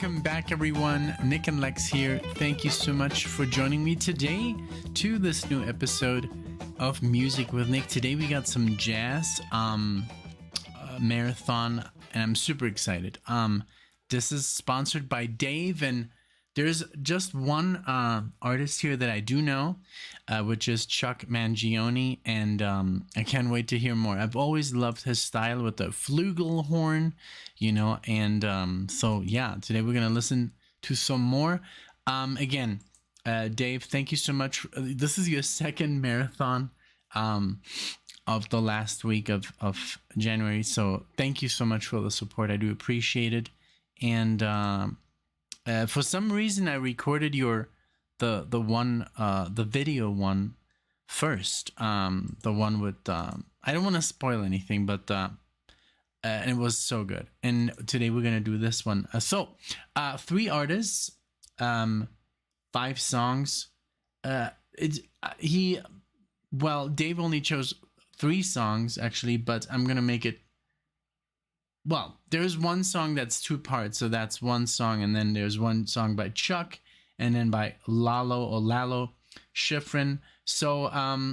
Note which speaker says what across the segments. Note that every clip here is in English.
Speaker 1: Welcome back, everyone. NicknLex here. Thank you so much for joining me today to this new episode of Music with Nick. Today we got some jazz marathon, and I'm super excited. This is sponsored by Dave, and there's just one artist here that I do know, which is Chuck Mangione, and I can't wait to hear more. I've always loved his style with the flugelhorn, and so yeah, today we're gonna listen to some more. Again, Dave, thank you so much. This is your second marathon of the last week of January, so thank you so much for the support. I do appreciate it, and for some reason, I recorded the video one first. The one with I don't want to spoil anything, but and it was so good. And today we're gonna do this one. So 3 artists, 5 songs. Dave only chose 3 songs actually, but I'm gonna make it. Well, there's one song that's 2 parts, so that's one song, and then there's one song by Chuck, and then by Lalo Schifrin. So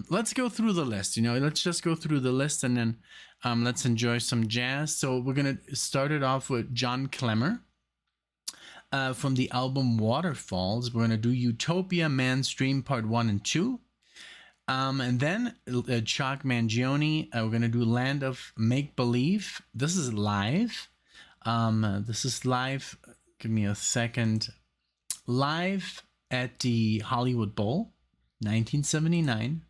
Speaker 1: let's go through the list. Let's just go through the list, and then let's enjoy some jazz. So we're gonna start it off with John Klemmer from the album Waterfalls. We're gonna do Utopia, Man's Dream Part 1 and 2. And then Chuck Mangione, we're going to do Land of Make Believe. This is live. Give me a second. Live at the Hollywood Bowl, 1979.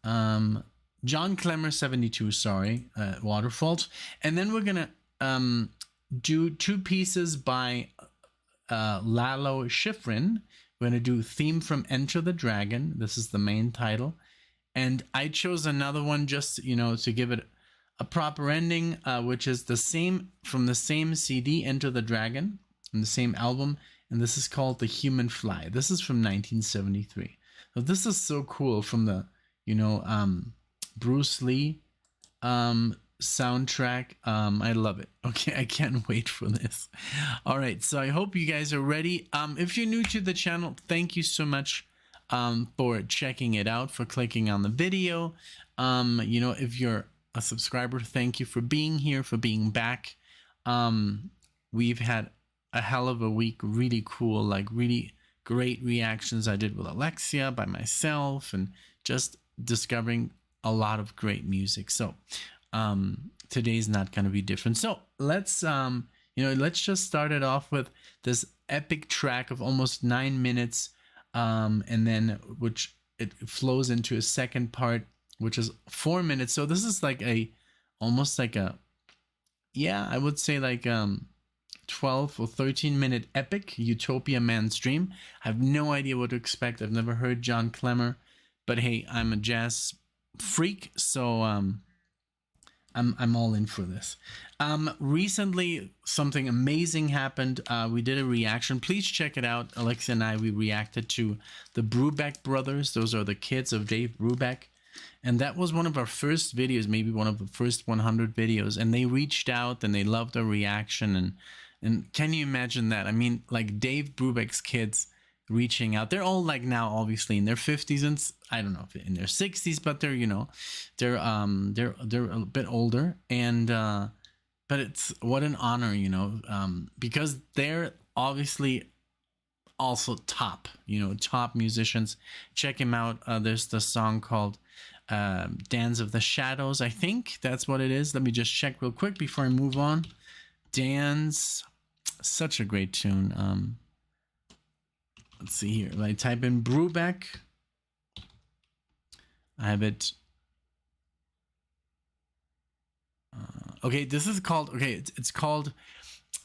Speaker 1: John Klemmer, 72, sorry, Waterfalls. And then we're going to do 2 pieces by Lalo Schifrin. We're going to do Theme from Enter the Dragon. This is the main title. And I chose another one just, to give it a proper ending, which is the same from the same CD, Enter the Dragon, from the same album. And this is called The Human Fly. This is from 1973. So this is so cool from the, Bruce Lee soundtrack. I love it. Okay, I can't wait for this. All right, so I hope you guys are ready. If you're new to the channel, thank you so much for checking it out, for clicking on the video. If you're a subscriber, thank you for being here, for being back. We've had a hell of a week. Really cool, really great reactions I did with Alexia, by myself, and just discovering a lot of great music. So today's not going to be different. So let's just start it off with this epic track of almost 9 minutes, and then which it flows into a second part, which is 4 minutes. So this is almost like a, I would say 12 or 13 minute epic, Utopia, Man's Dream. I have no idea what to expect. I've never heard John Klemmer, but hey, I'm a jazz freak, so I'm all in for this. Recently, something amazing happened. We did a reaction. Please check it out. Alexia and I, we reacted to the Brubeck brothers. Those are the kids of Dave Brubeck. And that was one of our first videos, maybe one of the first 100 videos. And they reached out and they loved our reaction. And can you imagine that? I mean, Dave Brubeck's kids reaching out. They're all now obviously in their 50s, and I don't know if in their 60s, but they're they're a bit older, and but it's what an honor, because they're obviously also top musicians. Check him out. There's the song called Dance of the Shadows. I think that's what it is. Let me just check real quick before I move on. Dance, such a great tune. Let's see here. If I type in Brubeck, I have it. Okay, this is called. Okay, it's called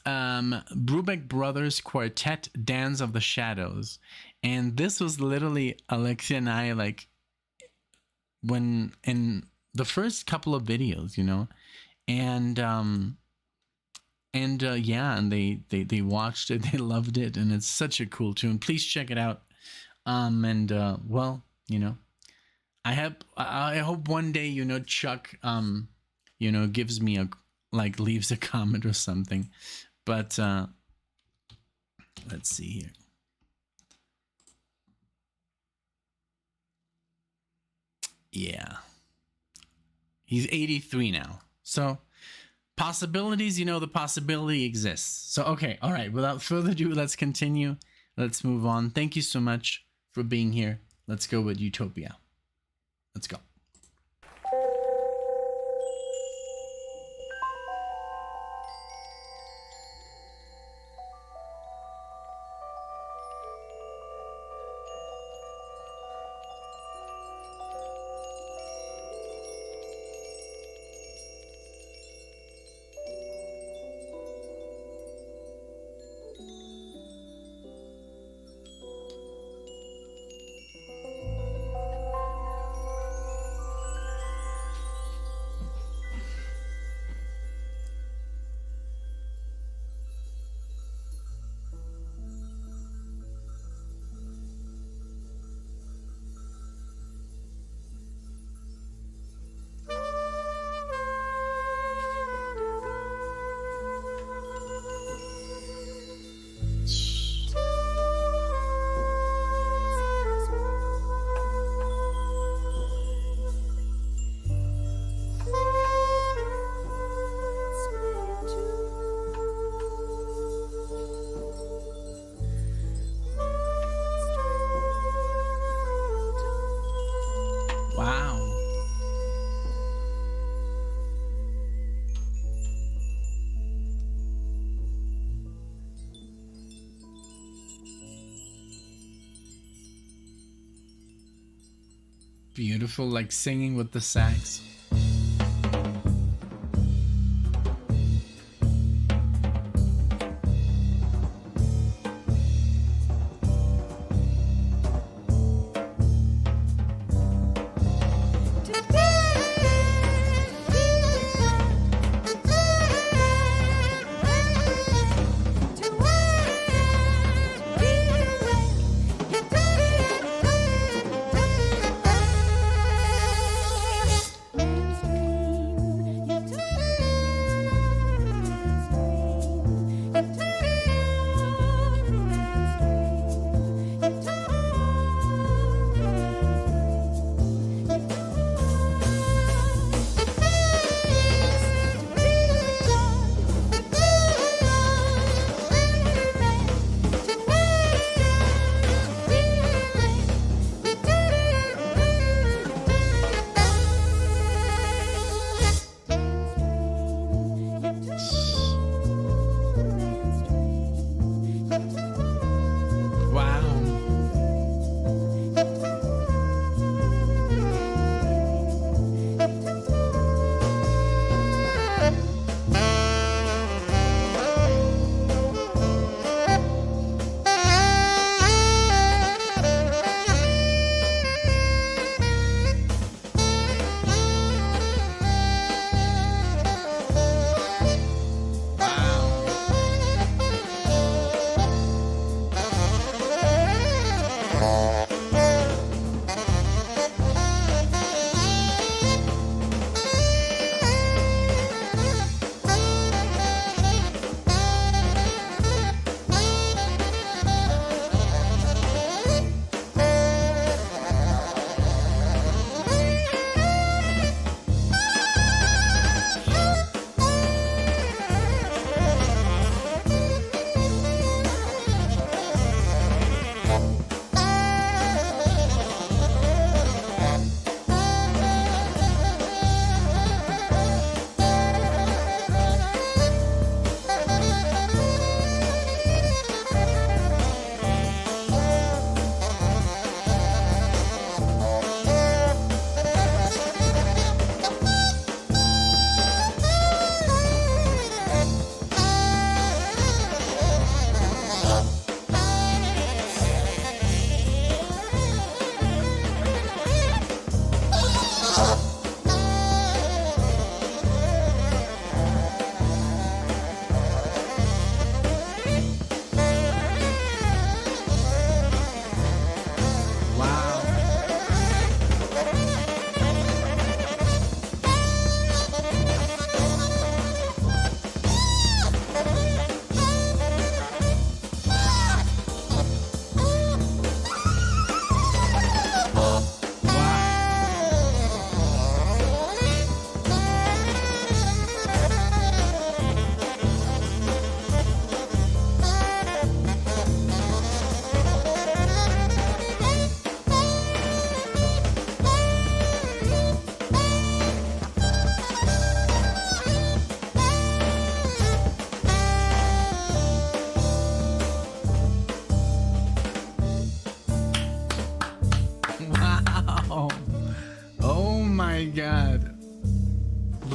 Speaker 1: Brubeck Brothers Quartet, Dance of the Shadows, and this was literally Alexia and I when in the first couple of videos, and they watched it, they loved it, and it's such a cool tune. Please check it out. I hope one day, Chuck, gives me a leaves a comment or something. But Let's see here. Yeah. He's 83 now. So possibilities, you know, the possibility exists. So, okay. All right. Without further ado, let's continue. Let's move on. Thank you so much for being here. Let's go with Utopia. Let's go. Wow. Beautiful, like singing with the sax.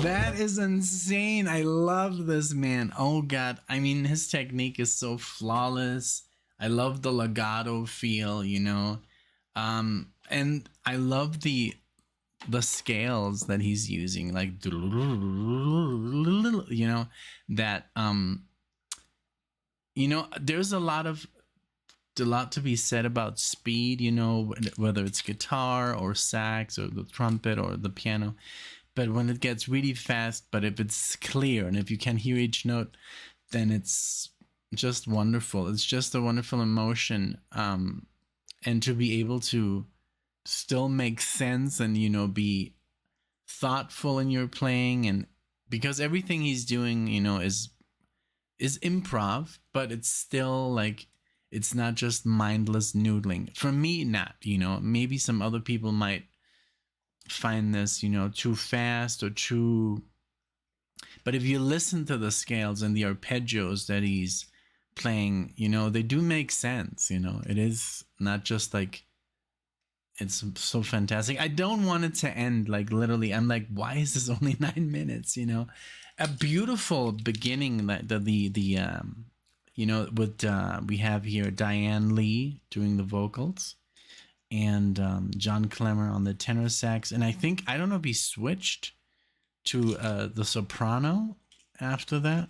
Speaker 1: That is insane. I love this man. Oh god. I mean, his technique is so flawless. I love the legato feel, you know. And I love the scales that he's using, like, you know, that you know, there's a lot to be said about speed, you know, whether it's guitar or sax or the trumpet or the piano. But when it gets really fast, but if it's clear and if you can hear each note, then it's just wonderful. It's just a wonderful emotion. And to be able to still make sense and, you know, be thoughtful in your playing, and because everything he's doing, you know, is improv, but it's still like, it's not just mindless noodling. For me, not, you know, maybe some other people might find this, you know, too fast or too, but if you listen to the scales and the arpeggios that he's playing, you know, they do make sense, you know. It is not just like, it's so fantastic. I don't want it to end, like, literally. I'm like, why is this only 9 minutes, you know? A beautiful beginning, like the you know, with we have here Diane Lee doing the vocals, and John Klemmer on the tenor sax, and I think, I don't know if he switched to the soprano after that,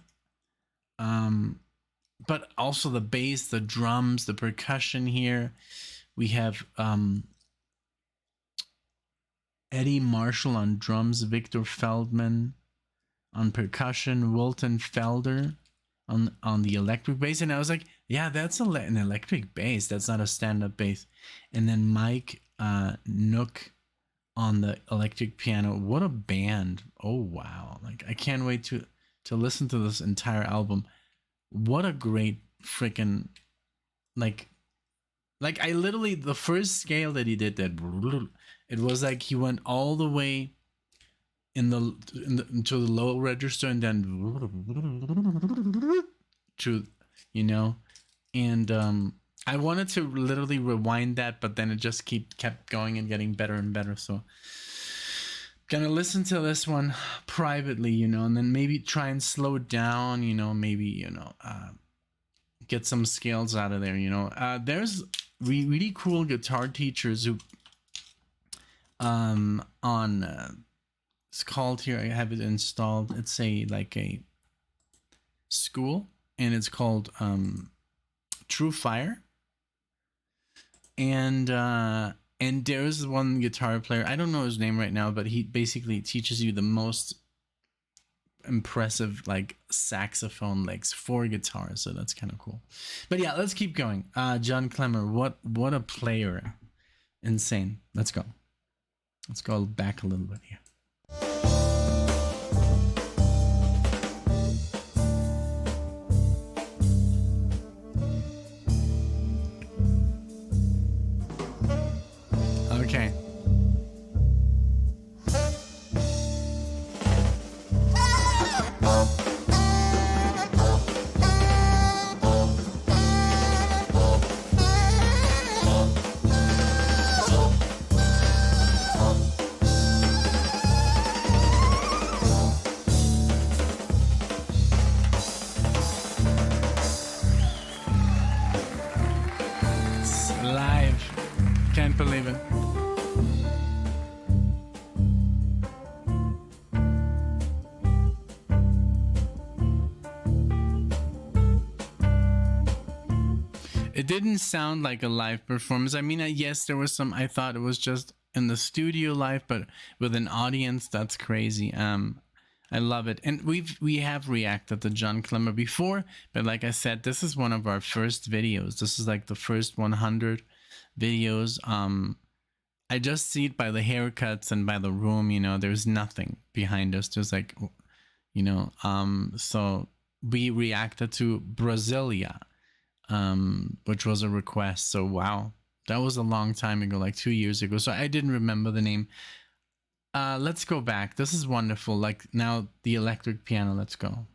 Speaker 1: but also the bass, the drums, the percussion here. We have Eddie Marshall on drums, Victor Feldman on percussion, Wilton Felder on the electric bass. And I was like, yeah, that's an electric bass. That's not a stand-up bass. And then Mike Nook on the electric piano. What a band. Oh, wow. Like, I can't wait to listen to this entire album. What a great freaking, like I literally, the first scale that he did, that it was like he went all the way into the low register, and then to, you know, and I wanted to literally rewind that, but then it just kept going and getting better and better. So gonna listen to this one privately, you know, and then maybe try and slow down, you know, maybe, you know, get some scales out of there, you know. There's really cool guitar teachers who on it's called, here I have it installed, it's like a school, and it's called True Fire, and there's one guitar player, I don't know his name right now, but he basically teaches you the most impressive, like, saxophone licks for guitars, so that's kind of cool. But yeah, let's keep going. John Klemmer, what a player. Insane. Let's go back a little bit here. Okay. Believe it. It didn't sound like a live performance. I mean, yes, there was some, I thought it was just in the studio live, but with an audience, that's crazy. I love it. And we have reacted to John Klemmer before, but like I said, this is one of our first videos. This is like the first 100 videos. I just see it by the haircuts and by the room, you know, there's nothing behind us. There's like, you know, so we reacted to Brasilia, which was a request. So wow, that was a long time ago, like 2 years ago. So I didn't remember the name. Let's go back. This is wonderful. Like, now the electric piano, let's go.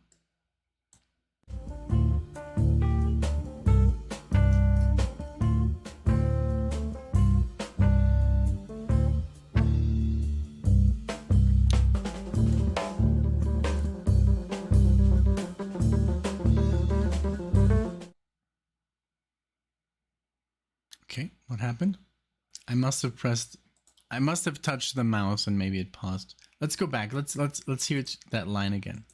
Speaker 1: Okay, what happened? I must have touched the mouse and maybe it paused. Let's go back. Let's hear that line again.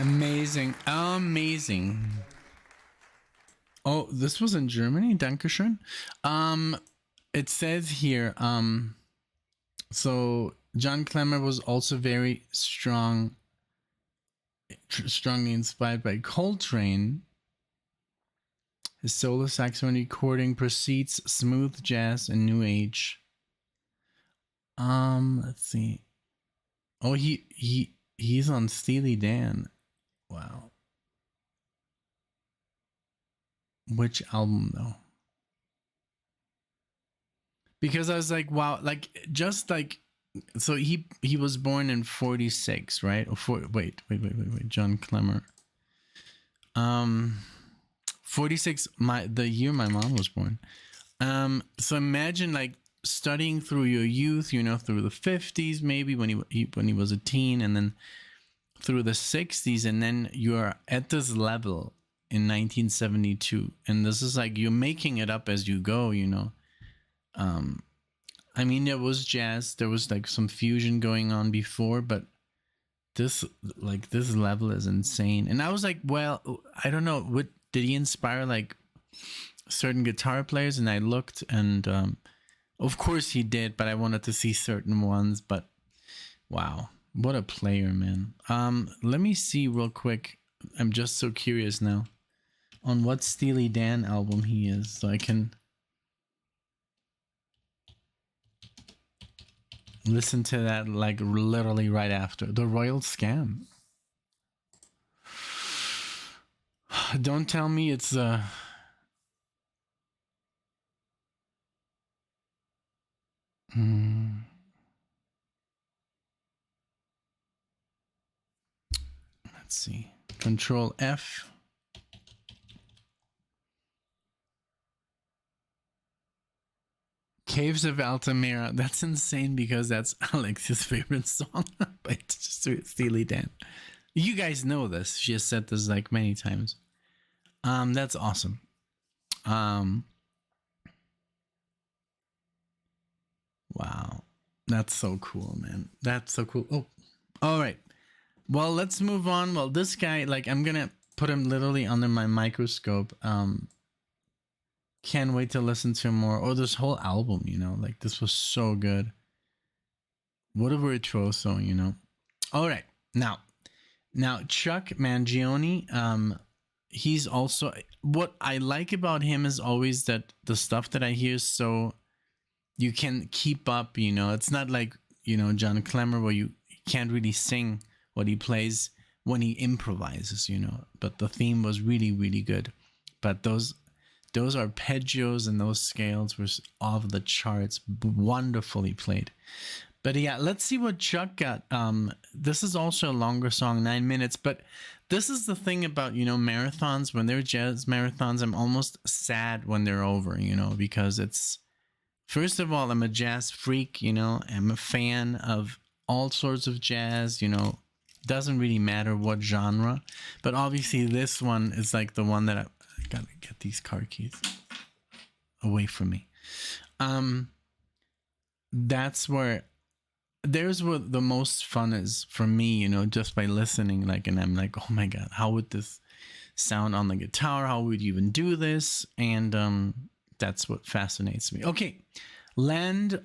Speaker 1: Amazing. Amazing. Oh, this was in Germany. Dankeschön. It says here, so John Klemmer was also very strongly inspired by Coltrane. His solo saxophone recording precedes smooth jazz and new age. Let's see. Oh, he's on Steely Dan. Wow. Which album though? Because I was like, wow, like just like, so he was born in 46, right? Or wait, John Klemmer. 46, the year my mom was born. So imagine like studying through your youth, you know, through the 50s maybe when he was a teen, and then through the 60s, and then you're at this level in 1972, and this is like you're making it up as you go, you know. I mean, there was jazz, there was like some fusion going on before, but this level is insane. And I was like, well, I don't know, what did he inspire like certain guitar players? And I looked, and of course he did, but I wanted to see certain ones. But wow, what a player, man. Let me see real quick. I'm just so curious now on what Steely Dan album he is, so I can listen to that like literally right after. The Royal Scam. Don't tell me it's let's see. Control F. Caves of Altamira. That's insane because that's Alex's favorite song by Steely Dan. You guys know this. She has said this like many times. That's awesome. Wow. That's so cool, man. That's so cool. Oh, all right. Well, let's move on. Well, this guy, like, I'm gonna put him literally under my microscope. Can't wait to listen to more. Oh, this whole album, you know, like this was so good. What a virtuoso, you know. All right, now Chuck Mangione. He's also, what I like about him is always that the stuff that I hear, so you can keep up. You know, it's not like, you know, John Klemmer where you can't really sing what he plays when he improvises, you know. But the theme was really, really good. But those arpeggios and those scales were off the charts, wonderfully played. But yeah, let's see what Chuck got. This is also a longer song, 9 minutes, but this is the thing about, you know, marathons. When they're jazz marathons, I'm almost sad when they're over, you know, because it's, first of all, I'm a jazz freak, you know, I'm a fan of all sorts of jazz, you know, doesn't really matter what genre, but obviously this one is like the one that I gotta get these car keys away from me. That's where, there's where the most fun is for me, you know, just by listening, like, and I'm like, oh my god, how would this sound on the guitar? How would you even do this? And that's what fascinates me. Okay, Land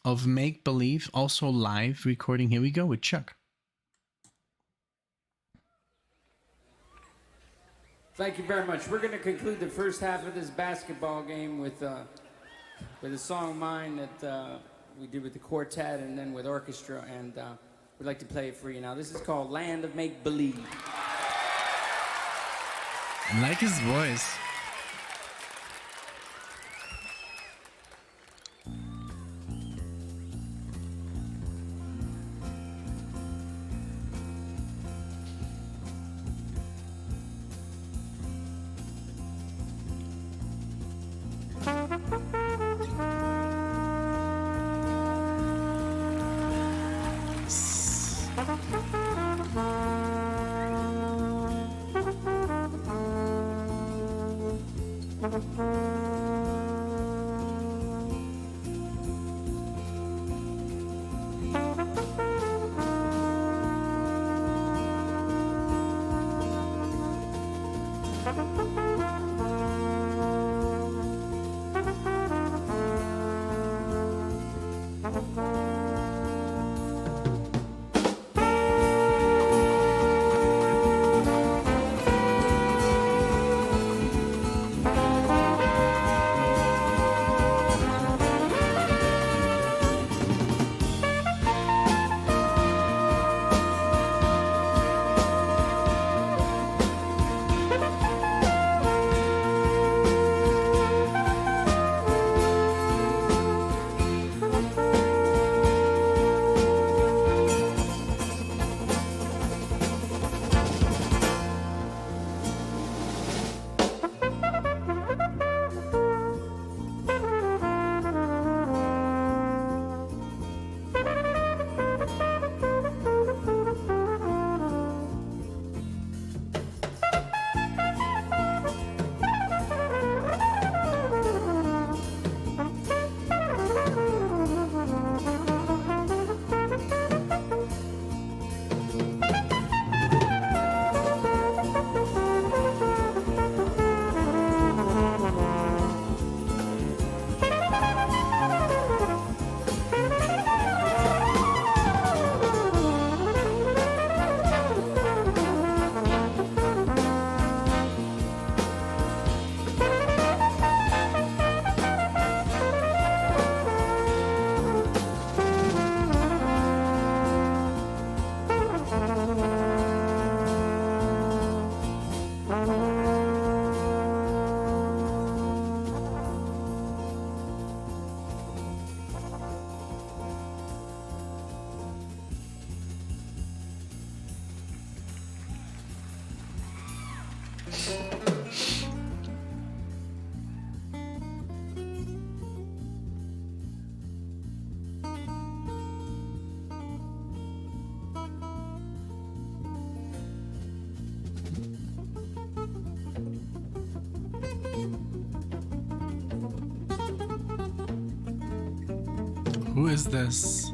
Speaker 1: of Make Believe, also live recording. Here we go with Chuck.
Speaker 2: Thank you very much. We're going to conclude the first half of this basketball game with a song of mine that we did with the quartet and then with orchestra, and we'd like to play it for you now. This is called Land of Make Believe.
Speaker 1: I like his voice. is this?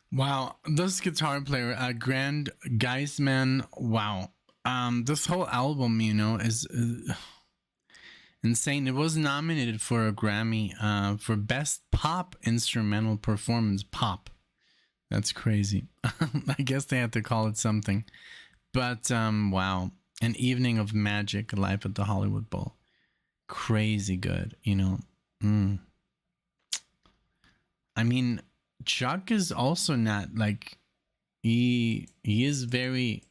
Speaker 1: Wow, this guitar player, Grand Geisman, wow. This whole album, you know, is insane. It was nominated for a Grammy for Best Pop Instrumental Performance. Pop. That's crazy. I guess they had to call it something. But wow, An Evening of Magic, live at the Hollywood Bowl. Crazy good, you know. I mean, Chuck is also not like he is very,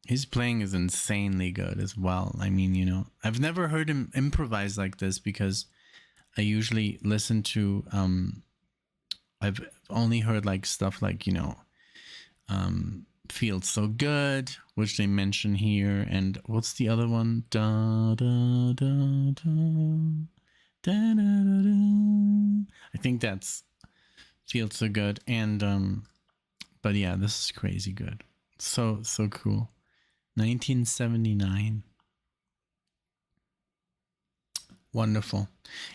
Speaker 1: his playing is insanely good as well. I mean, you know, I've never heard him improvise like this because I usually listen to I've only heard like stuff like, you know, Feels So Good, which they mention here, and what's the other one? Da da da da da da da da. I think that's Feels So Good. And but yeah, this is crazy good. So cool. 1979. Wonderful.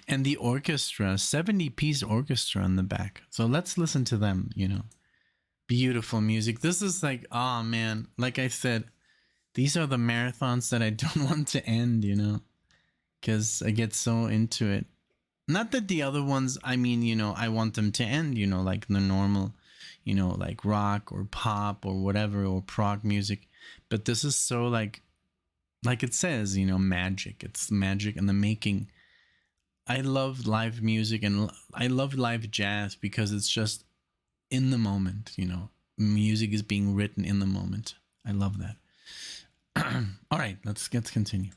Speaker 1: And the orchestra, 70-piece orchestra in the back. So let's listen to them, you know. Beautiful music. This is like, oh man, like I said, these are the marathons that I don't want to end, you know, because I get so into it. Not that the other ones, I mean, you know, I want them to end, you know, like the normal, you know, like rock or pop or whatever, or prog music. But this is so like it says, you know, magic. It's magic in the making. I love live music and I love live jazz because it's just in the moment, you know. Music is being written in the moment. I love that. All right, let's continue.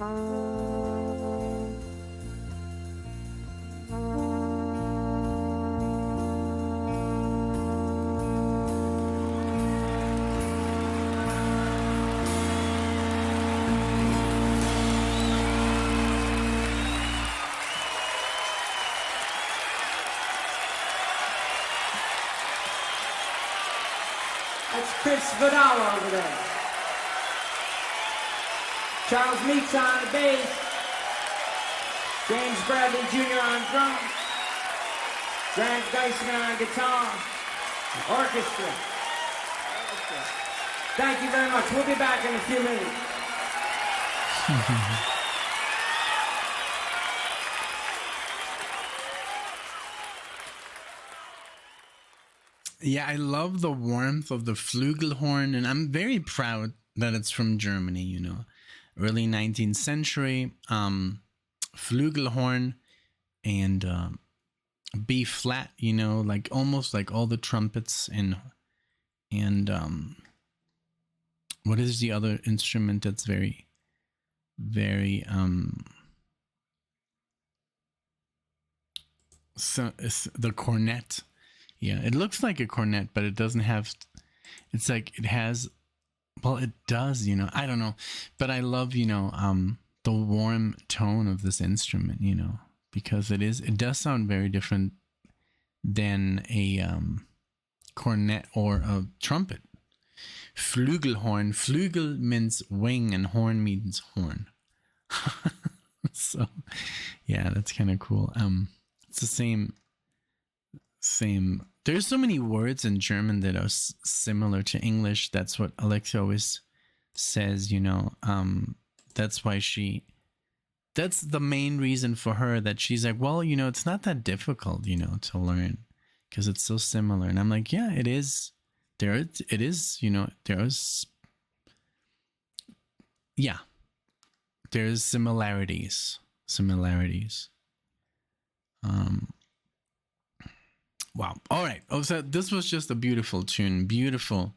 Speaker 2: That's Chris Vidal over there. Charles Meeks on the bass. James Bradley Jr. on drums. Grant Geisman on guitar. Orchestra. Thank you very much. We'll be back in a few minutes.
Speaker 1: Yeah, I love the warmth of the flugelhorn, and I'm very proud that it's from Germany, you know. Early 19th century, flugelhorn and B flat, you know, like almost like all the trumpets and what is the other instrument that's very so it's the cornet. Yeah, it looks like a cornet, but it doesn't have, it's like it has, well, it does, you know, I don't know, but I love, you know, the warm tone of this instrument, you know, because it does sound very different than a cornet or a trumpet. Flugelhorn, flügel means wing and horn means horn. So, yeah, that's kind of cool. It's the same. There's so many words in German that are similar to English. That's what Alexia always says, you know. That's why that's the main reason for her, that she's like, well, you know, it's not that difficult, you know, to learn because it's so similar. And I'm like, yeah, it is. It is, you know, there's similarities. Wow. All right. Oh, so this was just a beautiful tune. Beautiful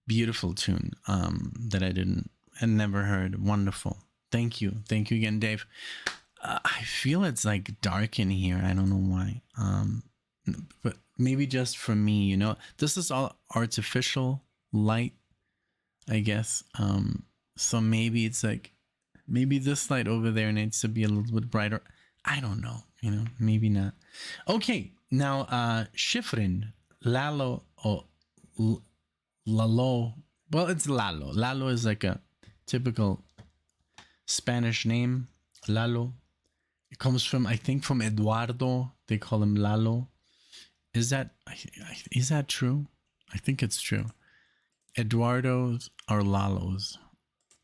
Speaker 1: tune. That I never heard. Wonderful. Thank you again, Dave. I feel it's like dark in here. I don't know why. But maybe just for me, you know. This is all artificial light, I guess. So maybe it's like, maybe this light over there needs to be a little bit brighter. I don't know. You know, maybe not. Okay. Now, Schifrin, Lalo, or Lalo. Well, it's Lalo. Lalo is like a typical Spanish name. Lalo. It comes from, I think, from Eduardo. They call him Lalo. Is that true? I think it's true. Eduardo's or Lalo's.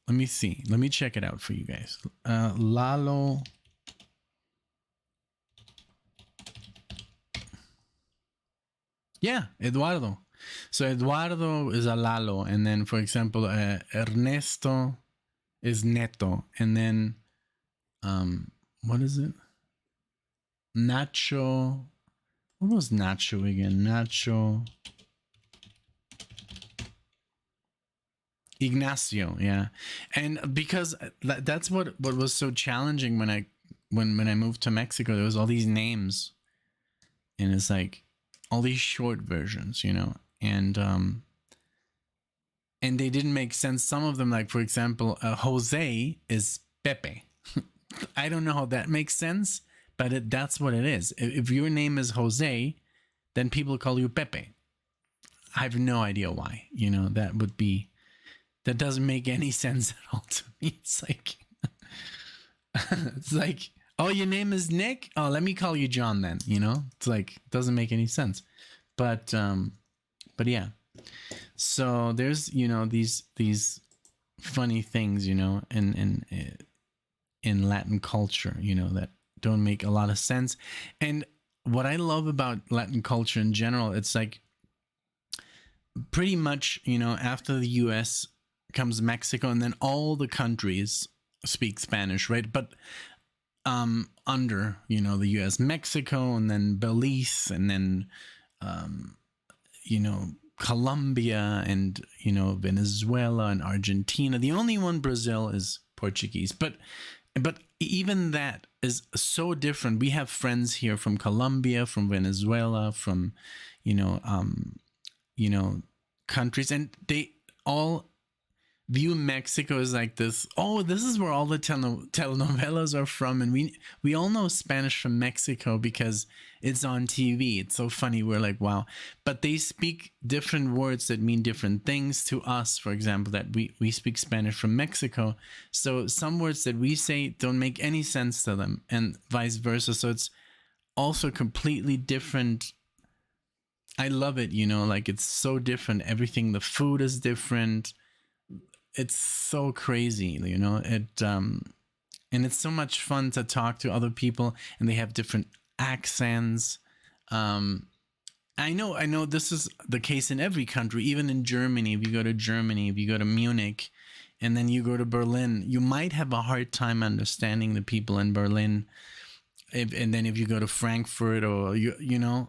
Speaker 1: Let me see. Let me check it out for you guys. Lalo. Yeah, Eduardo. So Eduardo is a Lalo, and then, for example, Ernesto is Neto, and then, what is it? Nacho. What was Nacho again? Nacho. Ignacio, yeah. And because that's what was so challenging when I moved to Mexico, there was all these names, and it's like all these short versions, you know, and they didn't make sense. Some of them, like, for example, Jose is Pepe. I don't know how that makes sense, but that's what it is. If your name is Jose, then people call you Pepe. I have no idea why. You know, that doesn't make any sense at all to me. It's like, it's like, oh, your name is Nick? Oh, let me call you John then, you know? It's like, it doesn't make any sense. But yeah. So there's, you know, these funny things, you know, in Latin culture, you know, that don't make a lot of sense. And what I love about Latin culture in general, it's like pretty much, you know, after the US comes Mexico, and then all the countries speak Spanish, right? But under, you know, the US, Mexico, and then Belize, and then you know, Colombia and, you know, Venezuela and Argentina. The only one, Brazil, is Portuguese. But even that is so different. We have friends here from Colombia, from Venezuela, from, you know, countries, and they all view Mexico as like this. Oh, this is where all the telenovelas are from, and we all know Spanish from Mexico because it's on TV. It's so funny. We're like, wow, but they speak different words that mean different things to us. For example, that we speak Spanish from Mexico, so some words that we say don't make any sense to them, and vice versa. So it's also completely different. I love it, you know, like it's so different. Everything, the food is different. It's so crazy, you know, and it's so much fun to talk to other people, and they have different accents. I know this is the case in every country, even in Germany. If you go to Germany, if you go to Munich, and then you go to Berlin, you might have a hard time understanding the people in Berlin. And then if you go to Frankfurt, or you know,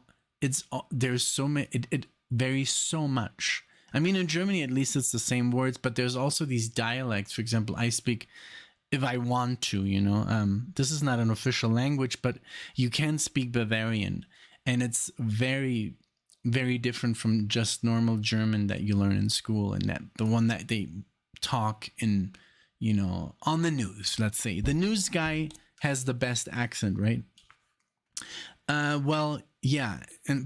Speaker 1: there's so many. It varies so much. I mean, in Germany, at least it's the same words, but there's also these dialects. For example, I speak, if I want to, you know, this is not an official language, but you can speak Bavarian, and it's very, very different from just normal German that you learn in school, and that the one that they talk in, you know, on the news. Let's say the news guy has the best accent, right? Well, yeah,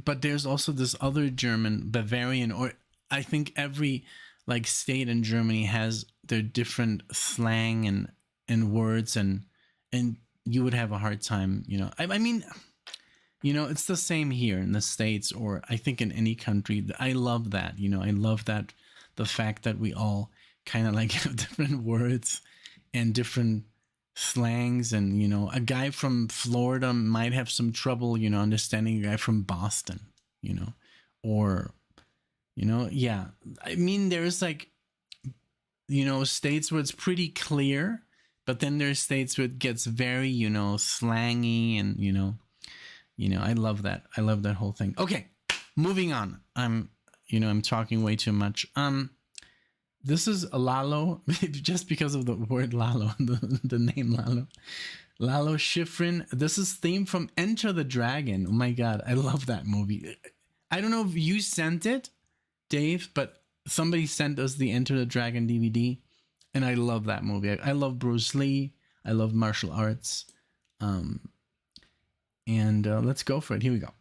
Speaker 1: but there's also this other German, Bavarian, or I think every like state in Germany has their different slang and words, and you would have a hard time, you know. I mean, you know, it's the same here in the States, or I think in any country. I love that, you know. I love that, the fact that we all kind of like have different words and different slangs, and, you know, a guy from Florida might have some trouble, you know, understanding a guy from Boston, you know, or, you know, yeah. I mean, there's like, you know, states where it's pretty clear, but then there's states where it gets very, you know, slangy, and, you know, I love that. I love that whole thing. Okay, moving on. I'm talking way too much. This is Lalo, just because of the word Lalo, the name Lalo. Lalo Schifrin. This is theme from Enter the Dragon. Oh my God, I love that movie. I don't know if you sent it, Dave, but somebody sent us the Enter the Dragon DVD, and I love that movie. I love Bruce Lee. I love martial arts. And let's go for it. Here we go.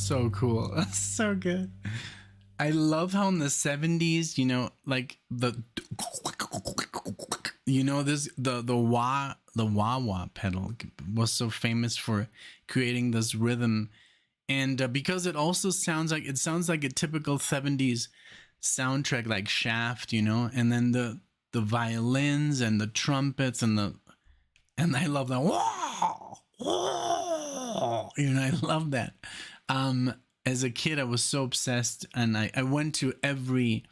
Speaker 1: so cool. That's so good. I love how in the 70s, you know, like this the wah wah pedal was so famous for creating this rhythm, and because it also sounds like a typical 70s soundtrack, like Shaft, you know, and then the violins and the trumpets and I love that. You know, I love that. As a kid, I was so obsessed, and I went to every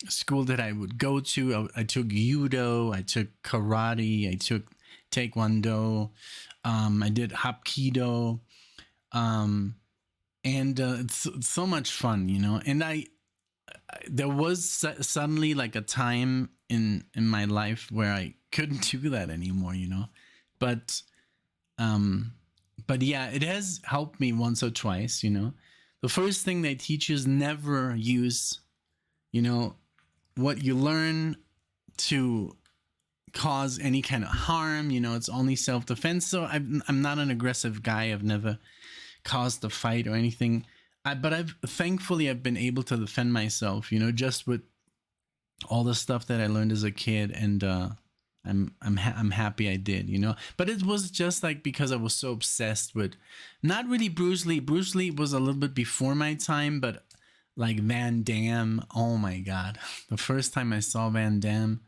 Speaker 1: school that I would go to. I took judo, I took karate, I took taekwondo, I did hapkido, and it's so much fun, you know. And there was suddenly like a time in my life where I couldn't do that anymore, you know. But yeah, it has helped me once or twice, you know. The first thing they teach is never use, you know, what you learn to cause any kind of harm, you know. It's only self-defense. So I'm not an aggressive guy. I've never caused a fight or anything. But I've been able to defend myself, you know, just with all the stuff that I learned as a kid, and I'm happy I did, you know. But it was just like because I was so obsessed with, not really Bruce Lee. Bruce Lee was a little bit before my time, but like Van Damme, oh my God. The first time I saw Van Damme,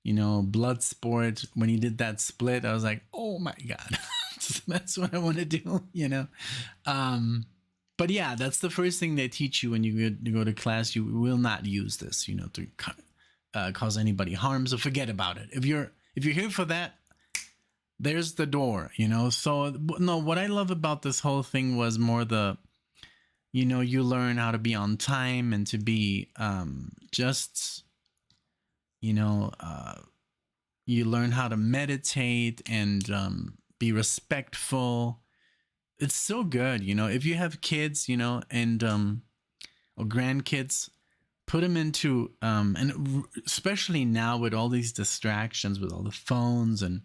Speaker 1: you know, Bloodsport, when he did that split, I was like, oh my God, that's what I want to do, you know. But yeah, that's the first thing they teach you when you go to class. You will not use this, you know, to cause anybody harm. So forget about it. If you're here for that, there's the door, you know. So no, what I love about this whole thing was more the, you know, you learn how to be on time and to be just, you know, you learn how to meditate and be respectful. It's so good, you know. If you have kids, you know, and or grandkids, put them into and especially now with all these distractions, with all the phones and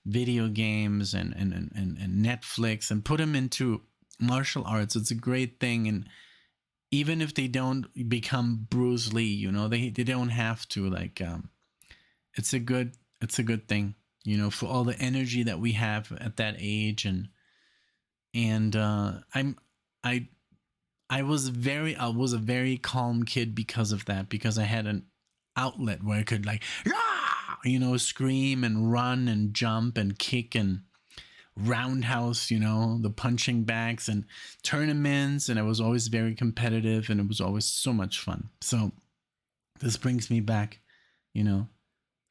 Speaker 1: video games and Netflix, and put them into martial arts. It's a great thing. And even if they don't become Bruce Lee, you know, they don't have to, like it's a good thing, you know, for all the energy that we have at that age. And I was a very calm kid because of that, because I had an outlet where I could, like, you know, scream and run and jump and kick and roundhouse, you know, the punching bags and tournaments. And I was always very competitive, and it was always so much fun. So this brings me back, you know.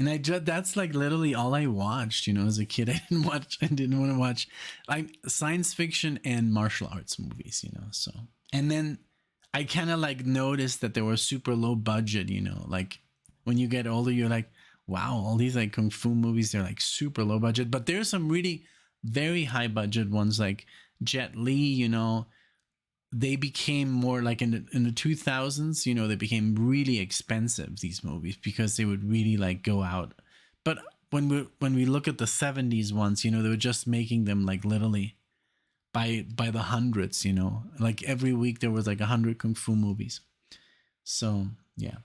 Speaker 1: And that's like literally all I watched, you know, as a kid. I didn't want to watch like science fiction and martial arts movies, you know. So, and then I kind of like noticed that they were super low budget, you know, like when you get older, you're like, wow, all these like kung fu movies, they're like super low budget. But there's some really very high budget ones, like Jet Li, you know. They became more like in the 2000s, you know, they became really expensive, these movies, because they would really like go out. But when we look at the 70s ones, you know, they were just making them like literally by the hundreds, you know, like every week there was like 100 kung fu movies. So yeah.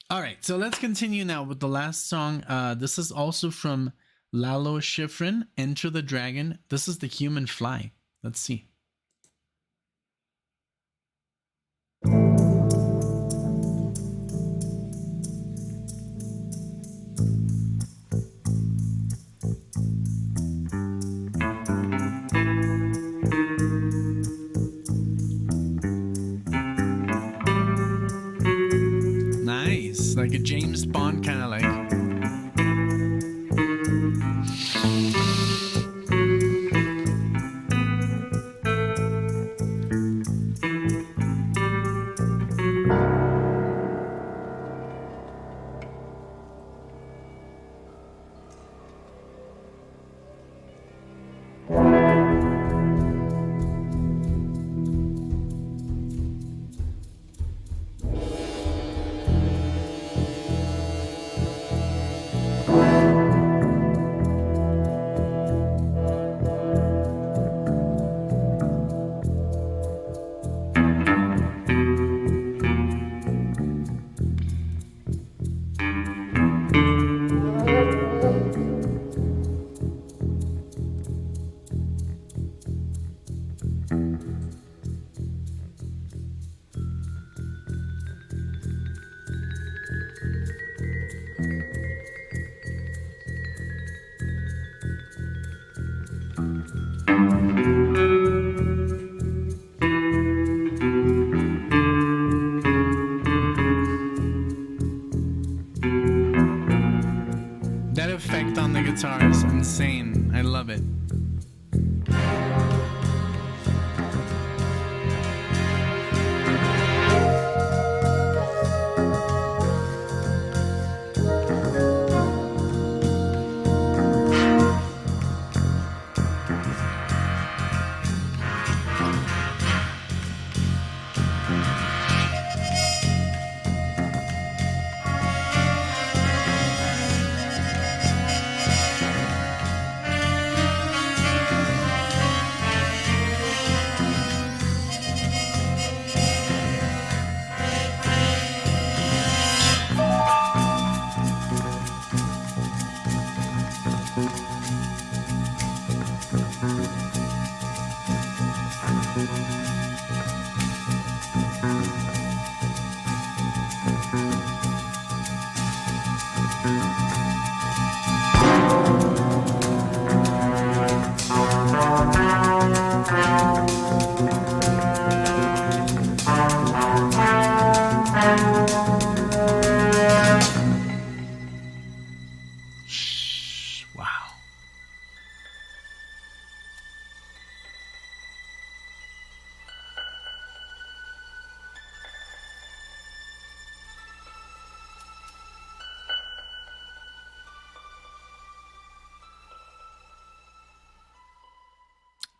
Speaker 1: All right, so let's continue now with the last song. This is also from Lalo Schifrin, Enter the Dragon. This is The Human Fly. Let's see. Nice, like a James Bond kind of like.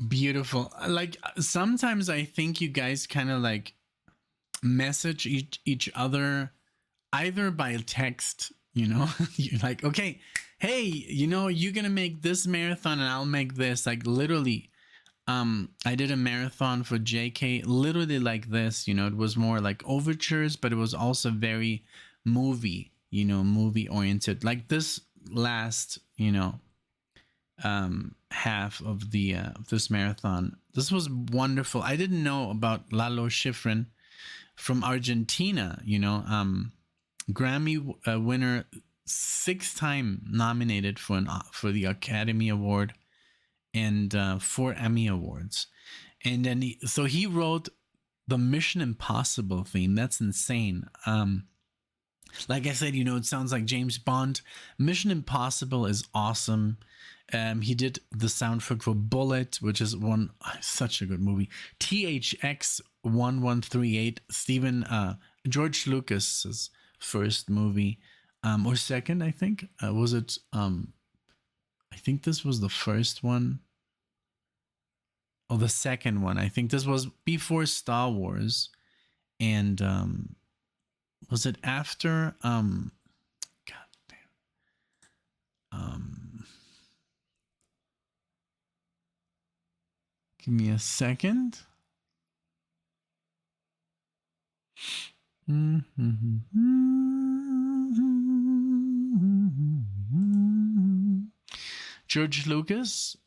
Speaker 1: Beautiful. Like sometimes I think you guys kind of like message each other either by text, you know, you're like, okay, hey, you know, you're gonna make this marathon and I'll make this. Like literally, I did a marathon for JK literally like this, you know, it was more like overtures, but it was also very movie, you know, movie oriented. Like this last, you know, half of the this marathon. This was wonderful. I didn't know about Lalo Schifrin from Argentina, you know, Grammy winner, 6-time nominated for for the Academy Award and 4 Emmy Awards. And then he wrote the Mission Impossible theme. That's insane. Like I said, you know, it sounds like James Bond. Mission Impossible is awesome. He did the soundtrack for Bullet, which is such a good movie. THX 1138, George Lucas's first movie, or second, I think. Was it? I think this was the first one. Oh, the second one. I think this was before Star Wars, and was it after? God damn. Give me a second. George Lucas.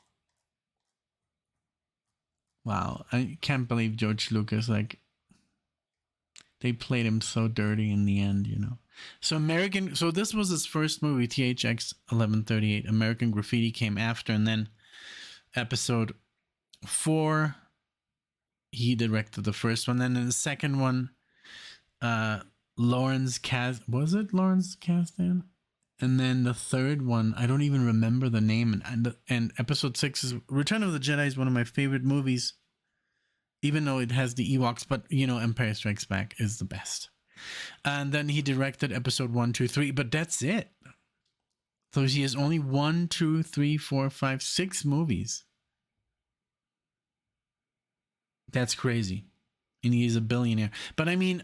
Speaker 1: Wow, I can't believe George Lucas, like, they played him so dirty in the end, you know. So this was his first movie, THX 1138. American Graffiti came after, and then episode 4, he directed the first one. Then in the second one, Lawrence Kasdan? And then the third one, I don't even remember the name. And episode 6 is Return of the Jedi is one of my favorite movies, even though it has the Ewoks. But, you know, Empire Strikes Back is the best. And then he directed episode 1, 2, 3. But that's it. So he has only 1, 2, 3, 4, 5, 6 movies. That's crazy. And he's a billionaire. But I mean,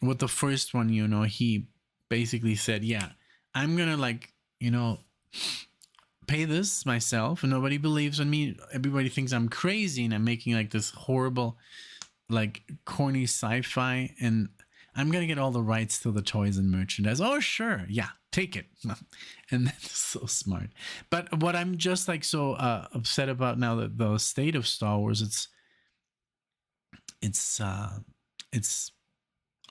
Speaker 1: with the first one, you know, he basically said, yeah, I'm gonna, like, you know, pay this myself, and nobody believes in me. Everybody thinks I'm crazy, and I'm making like this horrible, like, corny sci-fi, and I'm gonna get all the rights to the toys and merchandise. Oh, sure, yeah, take it. And that's so smart. But what I'm just like so upset about now, that the state of Star Wars, it's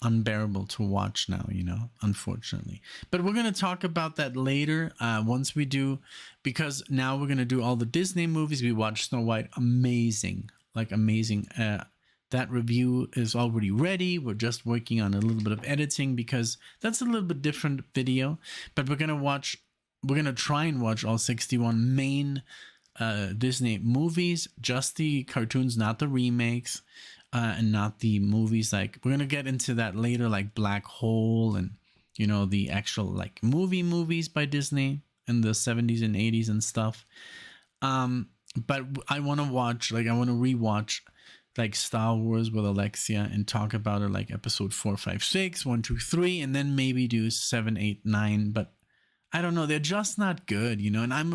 Speaker 1: unbearable to watch now, you know, unfortunately. But we're going to talk about that later, once we do, because now we're going to do all the Disney movies. We watched Snow White. Amazing, like amazing. That review is already ready. We're just working on a little bit of editing because that's a little bit different video. But we're going to try and watch all 61 main Disney movies, just the cartoons, not the remakes. And not the movies. Like, we're gonna get into that later, like Black Hole, and, you know, the actual like movies by Disney in the 70s and 80s and stuff. But I want to rewatch like Star Wars with Alexia and talk about it, like episode 4, 5, 6, 1, 2, 3, and then maybe do 7, 8, 9. But I don't know, they're just not good, you know. And I'm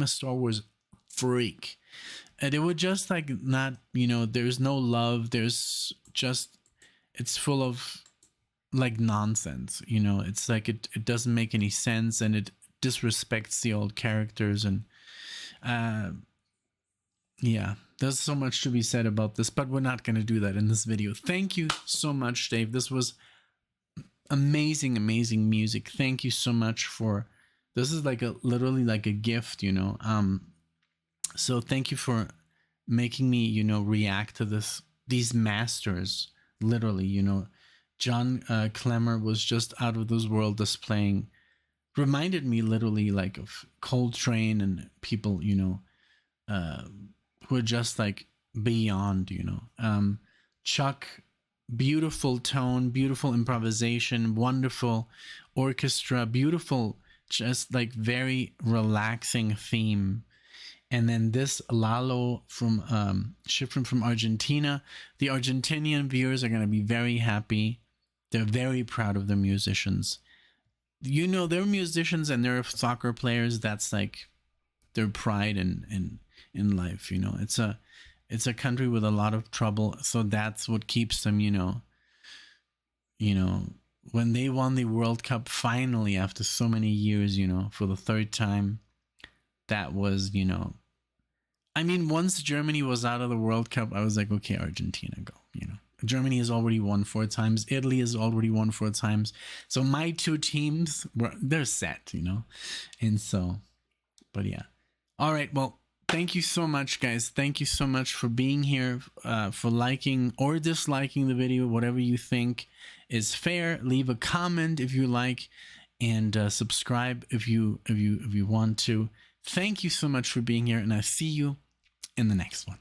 Speaker 1: a Star Wars freak. They were just like not, you know, there's no love. There's just, it's full of like nonsense, you know. It's like it doesn't make any sense, and it disrespects the old characters. And yeah, there's so much to be said about this, but we're not going to do that in this video. Thank you so much, Dave. This was amazing music. Thank you so much for this. Is like literally like a gift, you know. So thank you for making me, you know, react to these masters, literally, you know. John Klemmer was just out of this world displaying, reminded me literally like of Coltrane and people, you know, who are just like beyond, you know. Chuck, beautiful tone, beautiful improvisation, wonderful orchestra, beautiful, just like very relaxing theme. And then this Lalo from Schifrin from Argentina. The Argentinian viewers are going to be very happy. They're very proud of their musicians. You know, they're musicians and they're soccer players. That's like their pride in life. You know, it's a country with a lot of trouble, so that's what keeps them. You know, when they won the World Cup finally after so many years, you know, for the third time, that was, you know, I mean, once Germany was out of the World Cup, I was like, okay, Argentina, go. You know, Germany has already won 4 times. Italy has already won 4 times. So my 2 teams, they're set, you know. And so, but yeah. All right, well, thank you so much, guys. Thank you so much for being here, for liking or disliking the video, whatever you think is fair. Leave a comment if you like, and subscribe if you want to. Thank you so much for being here, and I'll see you in the next one.